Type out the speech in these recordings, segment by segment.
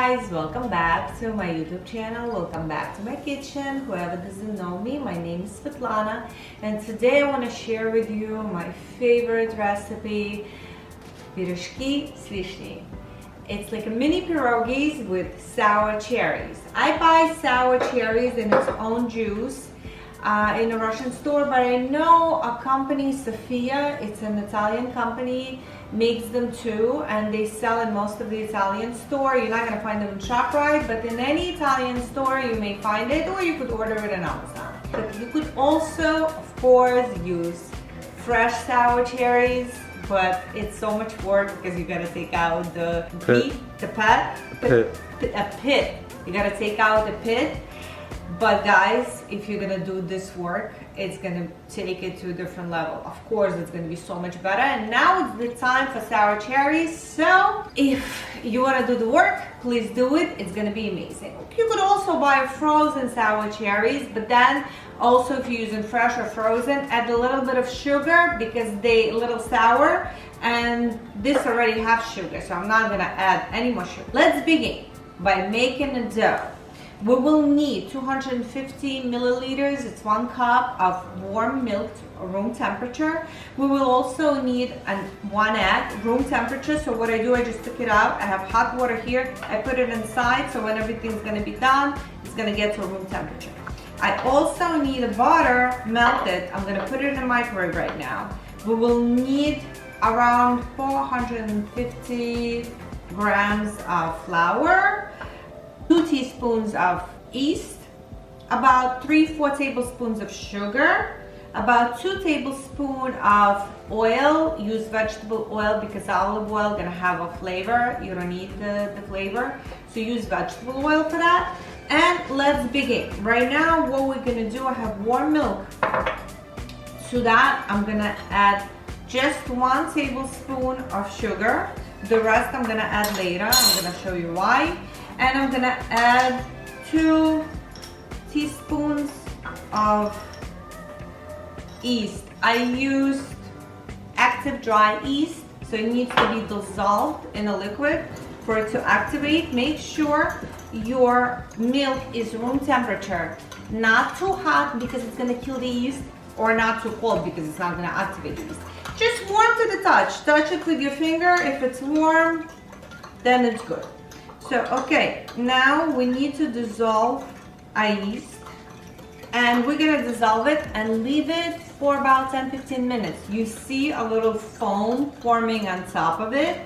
guys, welcome back to my YouTube channel. Welcome back to my kitchen. Whoever doesn't know me, my name is Svetlana, and today I want to share with you my favorite recipe, Piroshki с vishnei. It's like a mini pierogis with sour cherries. I buy sour cherries in its own juice in a Russian store, but I know a company, Sofia, it's an Italian company, makes them too, and they sell in most of the Italian store. You're not going to find them in ShopRite, but in any Italian store you may find it, or you could order it on Amazon. But you could also, of course, use fresh sour cherries, but it's so much work because you got to take out the pit. You got to take out the pit. But guys, if you're gonna do this work, it's gonna take it to a different level. Of course, it's gonna be so much better. And now it's the time for sour cherries. So if you wanna do the work, please do it. It's gonna be amazing. You could also buy frozen sour cherries, but then also if you're using fresh or frozen, add a little bit of sugar because they a little sour, and this already has sugar, so I'm not gonna add any more sugar. Let's begin by making a dough. We will need 250 milliliters, it's 1 cup of warm milk, room temperature. We will also need 1 egg, room temperature. So what I do, I just took it out. I have hot water here. I put it inside, so when everything's gonna be done, it's gonna get to room temperature. I also need a butter melted. I'm gonna put it in the microwave right now. We will need around 450 grams of flour, 2 teaspoons of yeast, about 3-4 tablespoons of sugar, about 2 tablespoons of oil. Use vegetable oil because olive oil gonna have a flavor. You don't need the flavor, so use vegetable oil for that. And let's begin. Right now, what we're gonna do, I have warm milk. To that, I'm gonna add just 1 tablespoon of sugar. The rest I'm gonna add later. I'm gonna show you why. And I'm gonna add 2 teaspoons of yeast. I used active dry yeast, so it needs to be dissolved in a liquid for it to activate. Make sure your milk is room temperature, not too hot because it's gonna kill the yeast, or not too cold because it's not gonna activate the yeast. Just warm to the touch. Touch it with your finger. If it's warm, then it's good. So, okay, now we need to dissolve our yeast, and we're gonna dissolve it and leave it for about 10-15 minutes. You see a little foam forming on top of it,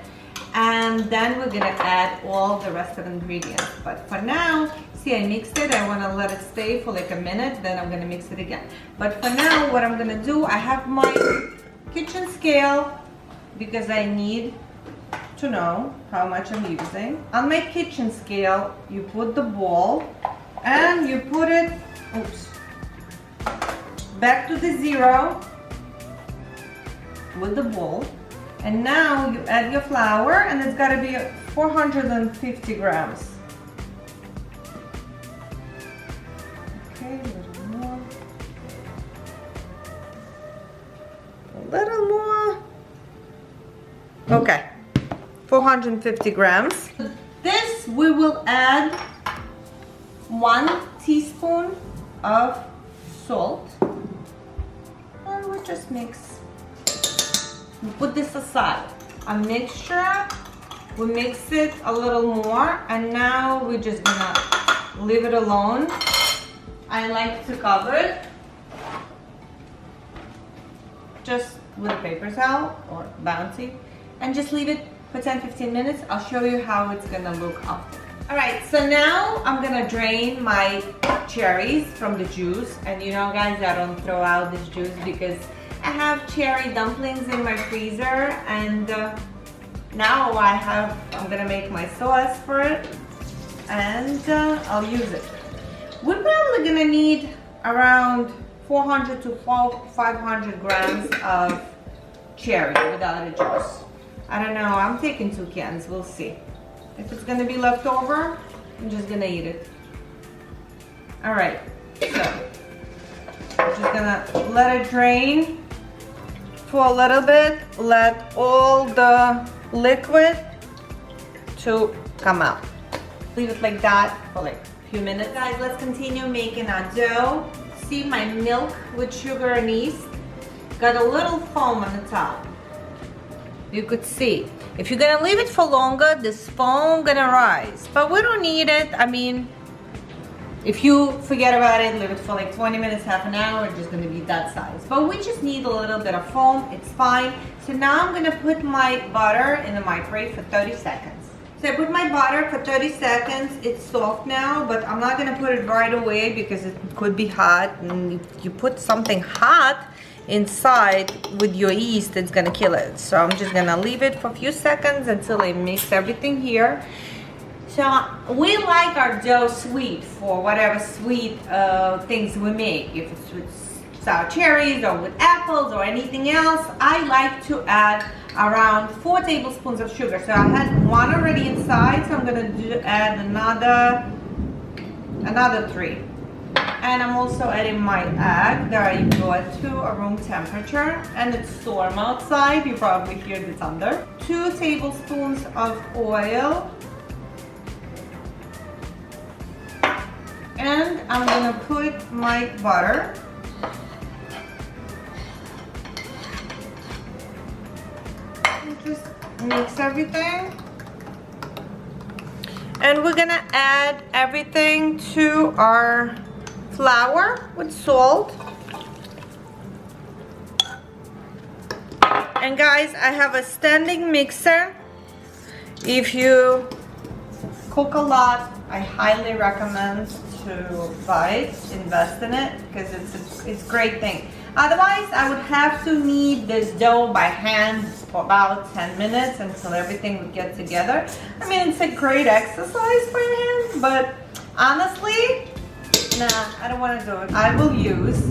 and then we're gonna add all the rest of the ingredients. But for now, see, I mixed it. I wanna let it stay for like a minute, then I'm gonna mix it again. But for now, what I'm gonna do, I have my kitchen scale because I need to know how much I'm using. On my kitchen scale, you put the ball and you put it, back to the 0 with the ball. And now you add your flour, and it's gotta be 450 grams. Okay, a little more. A little more. Okay. 450 grams. This we will add 1 teaspoon of salt, and we just mix. We put this aside. A mixture, we mix it a little more, and now we're just gonna leave it alone. I like to cover it just with a paper towel or bouncy, and just leave it for 10-15 minutes. I'll show you how it's gonna look after. All right, so now I'm gonna drain my cherries from the juice. And you know, guys, I don't throw out this juice because I have cherry dumplings in my freezer, and now I'm gonna make my sauce for it, and I'll use it. We're probably gonna need around 400 to 500 grams of cherry without the juice. I don't know, I'm taking 2 cans, we'll see. If it's gonna be left over, I'm just gonna eat it. All right, so I'm just gonna let it drain for a little bit, let all the liquid to come out. leave it like that for like a few minutes. Guys, let's continue making our dough. See my milk with sugar and yeast? Got a little foam on the top. You could see. If you're gonna leave it for longer, this foam gonna rise. But we don't need it. I mean, if you forget about it, leave it for like 20 minutes, half an hour, it's just gonna be that size. But we just need a little bit of foam, it's fine. So now I'm gonna put my butter in the microwave for 30 seconds. So I put my butter for 30 seconds. It's soft now, but I'm not gonna put it right away because it could be hot. And if you put something hot inside with your yeast, it's gonna kill it. So I'm just gonna leave it for a few seconds until I mix everything here. So we like our dough sweet for whatever sweet things we make. If it's with sour cherries or with apples or anything else, I like to add around 4 tablespoons of sugar. So I had 1 already inside, so I'm gonna add another 3. And I'm also adding my egg that I brought to a room temperature, and it's storm outside. You probably hear the thunder. 2 tablespoons of oil. And I'm gonna put my butter. Just mix everything. And we're gonna add everything to our flour with salt. And guys, I have a standing mixer. If you cook a lot, I highly recommend to buy it, invest in it, because it's a great thing. Otherwise, I would have to knead this dough by hand for about 10 minutes until everything would get together. I mean, it's a great exercise for your hands, but honestly, nah, I don't want to do it. I will use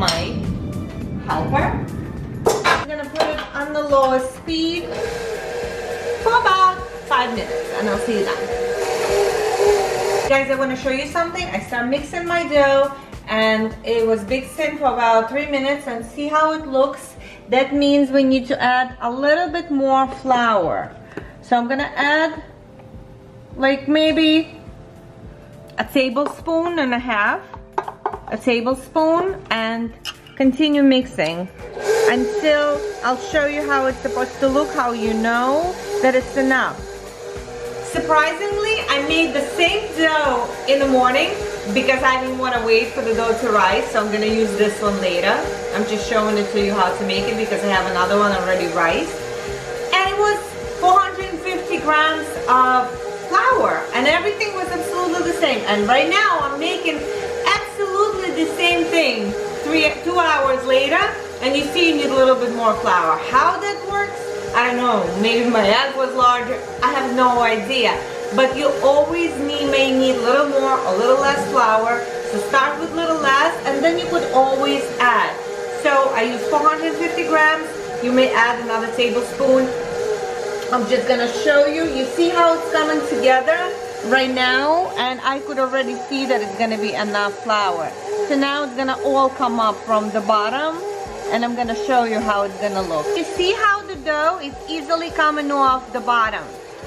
my helper. I'm gonna put it on the lowest speed for about 5 minutes, and I'll see you then. Guys, I want to show you something. I start mixing my dough, and it was mixing for about 3 minutes, and see how it looks. That means we need to add a little bit more flour. So I'm gonna add like maybe a tablespoon and a half, a tablespoon, and continue mixing until I'll show you how it's supposed to look, how you know that it's enough. Surprisingly, I made the same dough in the morning because I didn't want to wait for the dough to rise, so I'm going to use this one later. I'm just showing it to you how to make it because I have another one already rised. And it was 450 grams of flour, and everything was absolutely the same. And right now I'm making absolutely the same thing 2 hours later, and you see you need a little bit more flour. How that works, I don't know. Maybe my egg was larger. I have no idea. But you always may need a little more, a little less flour. So start with a little less, and then you could always add. So I use 450 grams. You may add another tablespoon. I'm just gonna show you. You see how it's coming together right now? And I could already see that it's gonna be enough flour. So now it's gonna all come up from the bottom, and I'm gonna show you how it's gonna look. You see how the dough is easily coming off the bottom.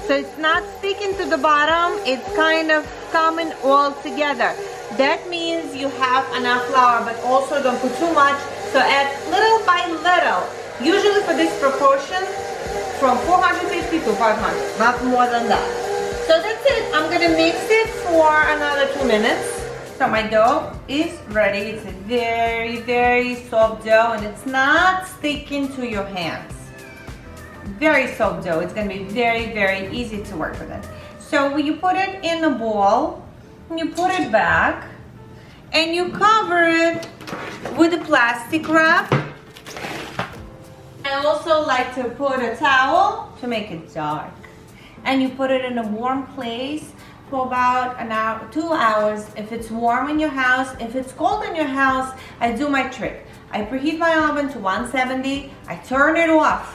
So it's not sticking to the bottom, it's kind of coming all together. That means you have enough flour, but also don't put too much. So add little by little. Usually for this proportion, from 450 to 500, not more than that. So that's it. I'm gonna mix it for another 2 minutes. So my dough is ready. It's a very, very soft dough, and it's not sticking to your hands. Very soft dough. It's gonna be very, very easy to work with it. So you put it in a bowl, and you put it back, and you cover it with a plastic wrap. I also like to put a towel to make it dark. And you put it in a warm place for about an hour, 2 hours. If it's warm in your house, if it's cold in your house, I do my trick. I preheat my oven to 170, I turn it off.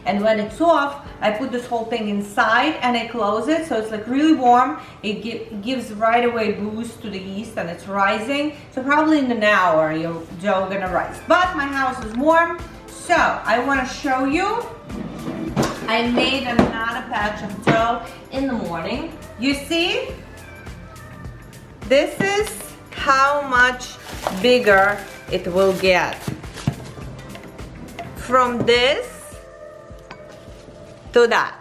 And when it's off, I put this whole thing inside and I close it so it's like really warm. It gives right away boost to the yeast and it's rising. So probably in an hour your dough gonna rise. But my house is warm, so I wanna show you. I made another batch of dough in the morning. You see? This is how much bigger it will get. From this to that.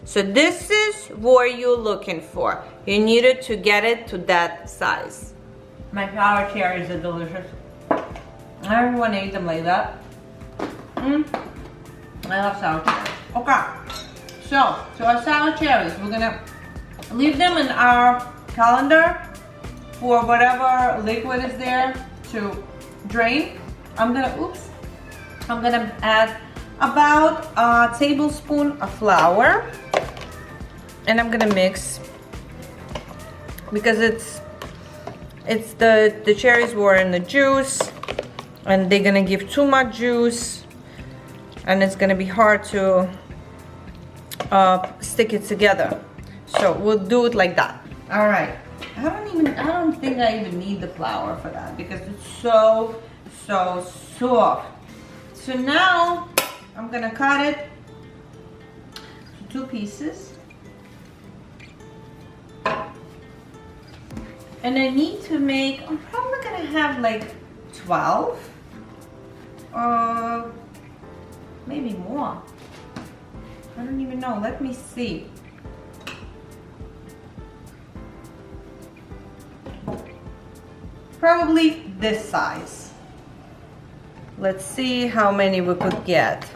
So this is what you're looking for. You needed to get it to that size. My sour cherries are delicious. Everyone ate them like that. I love sour cherries. Okay, so our sour cherries, we're gonna leave them in our calendar for whatever liquid is there to drain. I'm gonna add about a tablespoon of flour, and I'm gonna mix because the cherries were in the juice, and they're gonna give too much juice, and it's gonna be hard to stick it together. So we'll do it like that. All right. I don't think I even need the flour for that because it's so soft. So now I'm gonna cut it to 2 pieces. And I need to make, I'm probably gonna have like 12 or maybe more. I don't even know, let me see. Probably this size. Let's see how many we could get.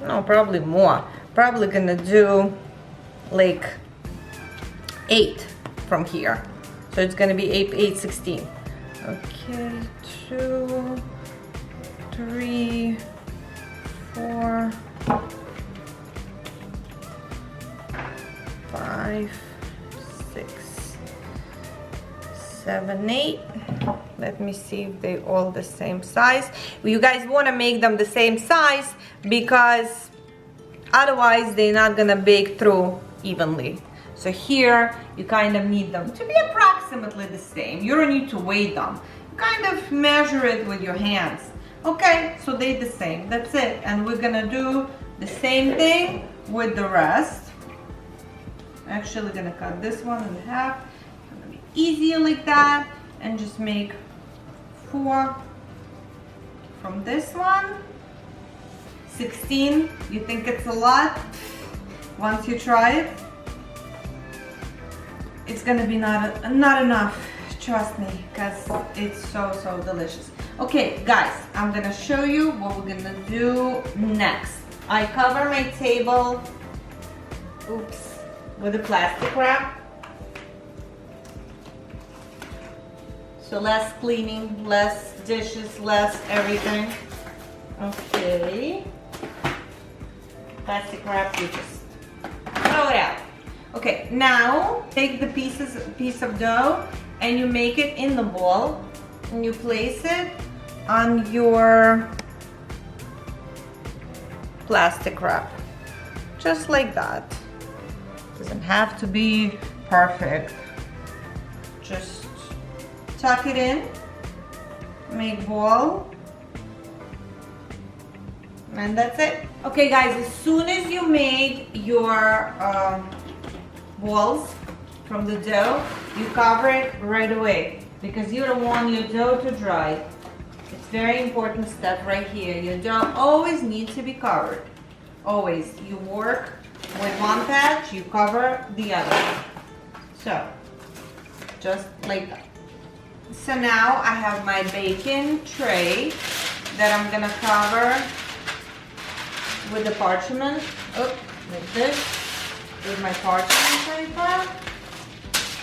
No, probably more. Probably gonna do like 8 from here. So it's gonna be 8, 16. Okay, 2, 3, 4, 5, 6, 7, 8. Let me see if they all the same size. You guys want to make them the same size because otherwise they're not gonna bake through evenly. So here you kind of need them to be approximately the same. You don't need to weigh them. You kind of measure it with your hands. Okay, so they're the same. That's it. And we're gonna do the same thing with the rest. Actually gonna cut this one in half. It's gonna be easier like that, and just make 4 from this one. 16. You think it's a lot? Once you try it, it's gonna be not enough. Trust me, because it's so delicious. Okay, guys, I'm gonna show you what we're gonna do next. I cover my table, with a plastic wrap. So less cleaning, less dishes, less everything. Okay. Plastic wrap, you just throw it out. Okay, now take the piece of dough and you make it in the bowl and you place it on your plastic wrap. Just like that. Doesn't have to be perfect. Just tuck it in, make ball, and that's it. Okay guys, as soon as you make your balls from the dough, you cover it right away because you don't want your dough to dry. It's very important step right here. Your dough always needs to be covered. Always. You work with one patch, you cover the other. So, just like that. So now I have my baking tray that I'm gonna cover with the parchment. Like this. With my parchment paper.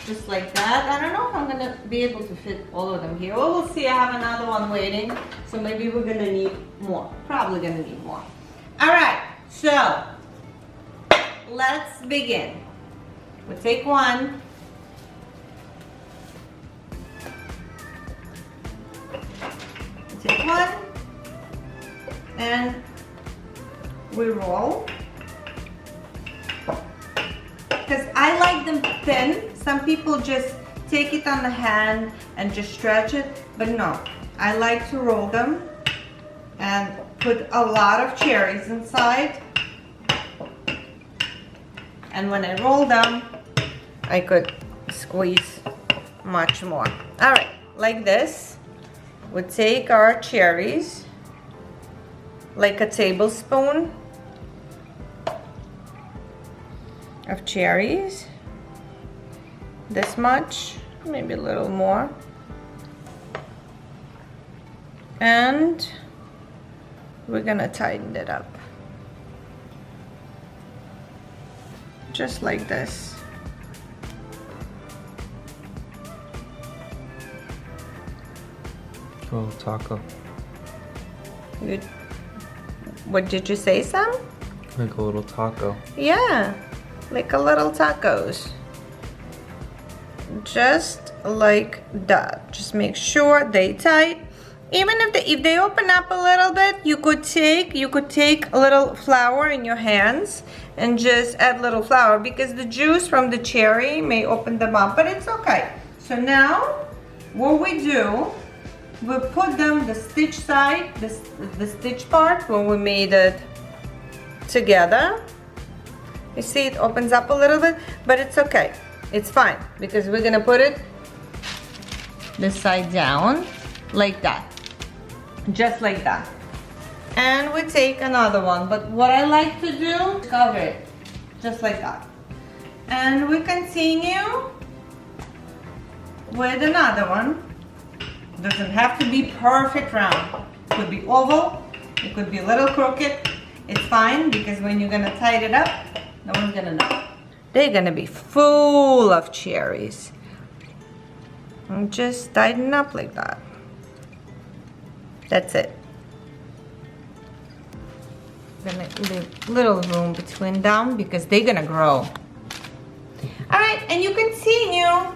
Just like that. I don't know if I'm gonna be able to fit all of them here. Well, we'll see. I have another one waiting. So maybe we're gonna need more. Probably gonna need more. Alright, so let's begin. We'll take one. Take one and we roll, because I like them thin. Some people just take it on the hand and just stretch it, but no, I like to roll them and put a lot of cherries inside. And when I roll them, I could squeeze much more. All right, like this. We take our cherries, like a tablespoon of cherries, this much, maybe a little more, and we're gonna tighten it up, just like this. A little taco. What did you say, Sam? Like a little taco. Yeah, like a little tacos. Just like that. Just make sure they tight. Even if they open up a little bit, you could take a little flour in your hands and just add little flour, because the juice from the cherry may open them up, but it's okay. So now what we do, we put them the stitch side, the stitch part when we made it together. You see it opens up a little bit, but it's okay. It's fine, because we're gonna put it this side down like that, just like that. And we take another one, but what I like to do, cover it just like that. And we continue with another one. Doesn't have to be perfect round. It could be oval, it could be a little crooked. It's fine, because when you're gonna tie it up, no one's gonna know. They're gonna be full of cherries. And just tighten up like that. That's it. Gonna leave little room between them, because they're gonna grow. All right, and you continue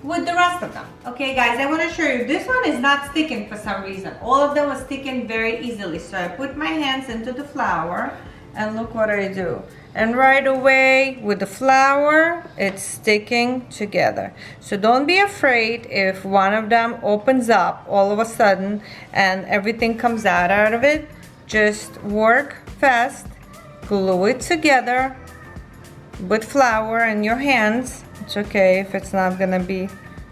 with the rest of them. Okay guys, I want to show you, this one is not sticking for some reason. All of them are sticking very easily. So I put my hands into the flour, and look what I do. And right away with the flour, it's sticking together. So don't be afraid if one of them opens up all of a sudden and everything comes out of it. Just work fast, glue it together with flour in your hands. It's okay if it's not gonna be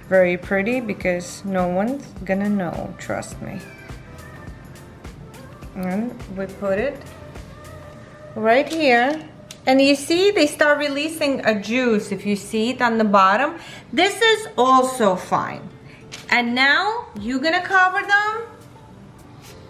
very pretty, because no one's gonna know, trust me. And we put it right here. And you see they start releasing a juice. If you see it on the bottom, this is also fine. And now you're gonna cover them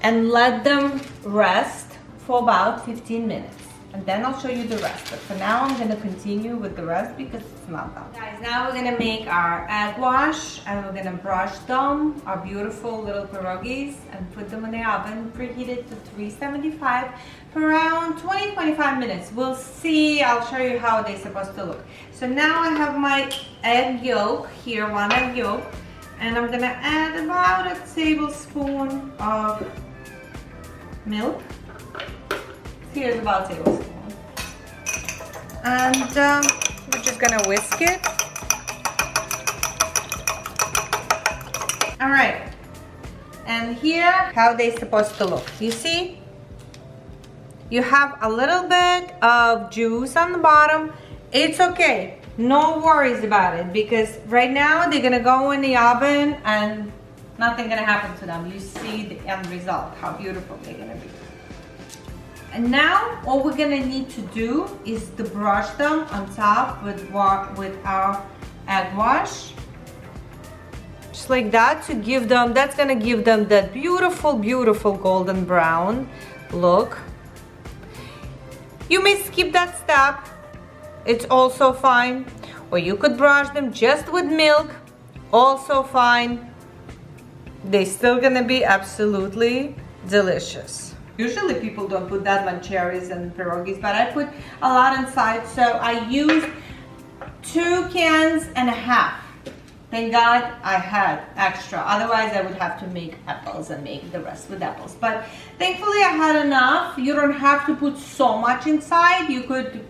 and let them rest for about 15 minutes. And then I'll show you the rest. But for now, I'm gonna continue with the rest because it's not done. Guys, now we're gonna make our egg wash, and we're gonna brush them, our beautiful little pierogis, and put them in the oven, preheated to 375 for around 20-25 minutes. We'll see, I'll show you how they're supposed to look. So now I have my egg yolk here, 1 egg yolk, and I'm gonna add about a tablespoon of milk. Here's about a tablespoon. And we're just gonna whisk it. All right. And here, how they're supposed to look. You see? You have a little bit of juice on the bottom. It's okay. No worries about it, because right now they're gonna go in the oven and nothing gonna happen to them. You see the end result, how beautiful they're gonna be. And now all we're gonna need to do is to brush them on top with our egg wash. Just like that, to give them, that's gonna give them that beautiful, beautiful golden brown look. You may skip that step, it's also fine. Or you could brush them just with milk, also fine. They're still gonna be absolutely delicious. Usually people don't put that much cherries and pierogis, but I put a lot inside, so I used 2.5 cans. Thank God I had extra, otherwise I would have to make apples and make the rest with apples. But thankfully I had enough. You don't have to put so much inside. You could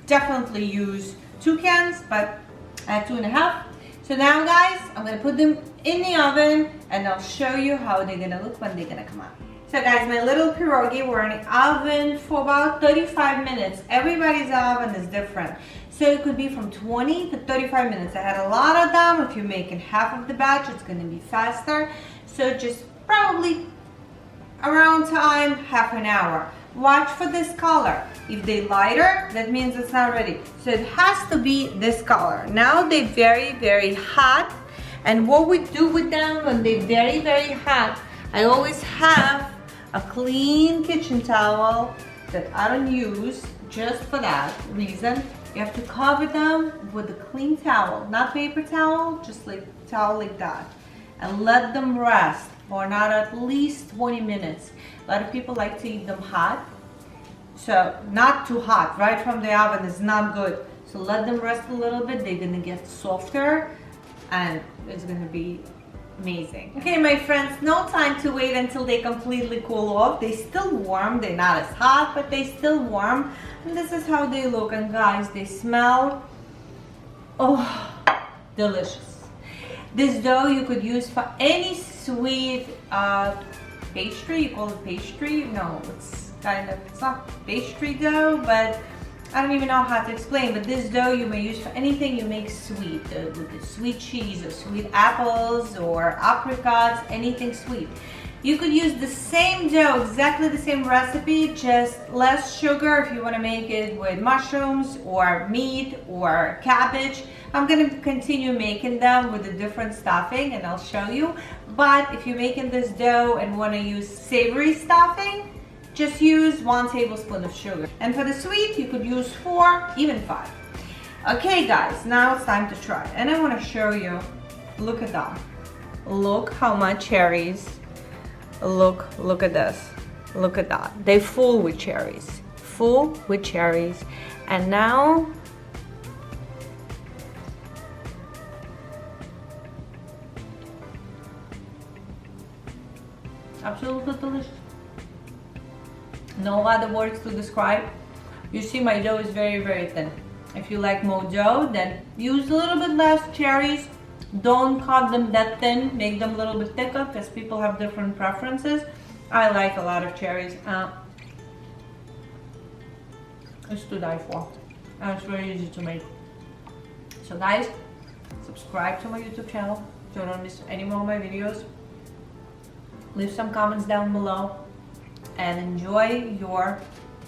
definitely use 2 cans, but I had 2.5. So now guys, I'm gonna put them in the oven and I'll show you how they're gonna look when they're gonna come out. So guys, my little pierogi were in the oven for about 35 minutes. Everybody's oven is different. So it could be from 20 to 35 minutes. I had a lot of them. If you're making half of the batch, it's going to be faster. So just probably around time, half an hour. Watch for this color. If they lighter, that means it's not ready. So it has to be this color. Now they're very, very hot. And what we do with them when they're very, very hot, I always have a clean kitchen towel that I don't use just for that reason. You have to cover them with a clean towel, not paper towel, just like towel like that. And let them rest for not at least 20 minutes. A lot of people like to eat them hot. So not too hot, right from the oven is not good. So let them rest a little bit. They're gonna get softer and it's gonna be amazing. Okay, my friends, no time to wait until they completely cool off. They still warm, they're not as hot, but they still warm. And this is how they look. And guys, they smell, oh, delicious. This dough you could use for any sweet pastry. You call it pastry? No, it's kind of, it's not pastry dough, but I don't even know how to explain, but this dough you may use for anything you make sweet, with the sweet cheese or sweet apples or apricots, anything sweet. You could use the same dough, exactly the same recipe, just less sugar if you want to make it with mushrooms or meat or cabbage. I'm going to continue making them with a different stuffing and I'll show you. But if you're making this dough and want to use savory stuffing, just use 1 tablespoon of sugar. And for the sweet, you could use 4, even 5. Okay guys, now it's time to try. And I want to show you, look at that. Look how much cherries. Look at this. Look at that. They're full with cherries. Full with cherries. And now, absolutely delicious. No other words to describe. You see my dough is very, very thin. If you like more dough, then use a little bit less cherries. Don't cut them that thin, make them a little bit thicker because people have different preferences. I like a lot of cherries. It's to die for. And it's very easy to make. So guys, subscribe to my YouTube channel so you don't miss any more of my videos. Leave some comments down below. And enjoy your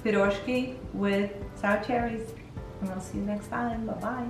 piroshki with sour cherries. And I'll see you next time. Bye-bye.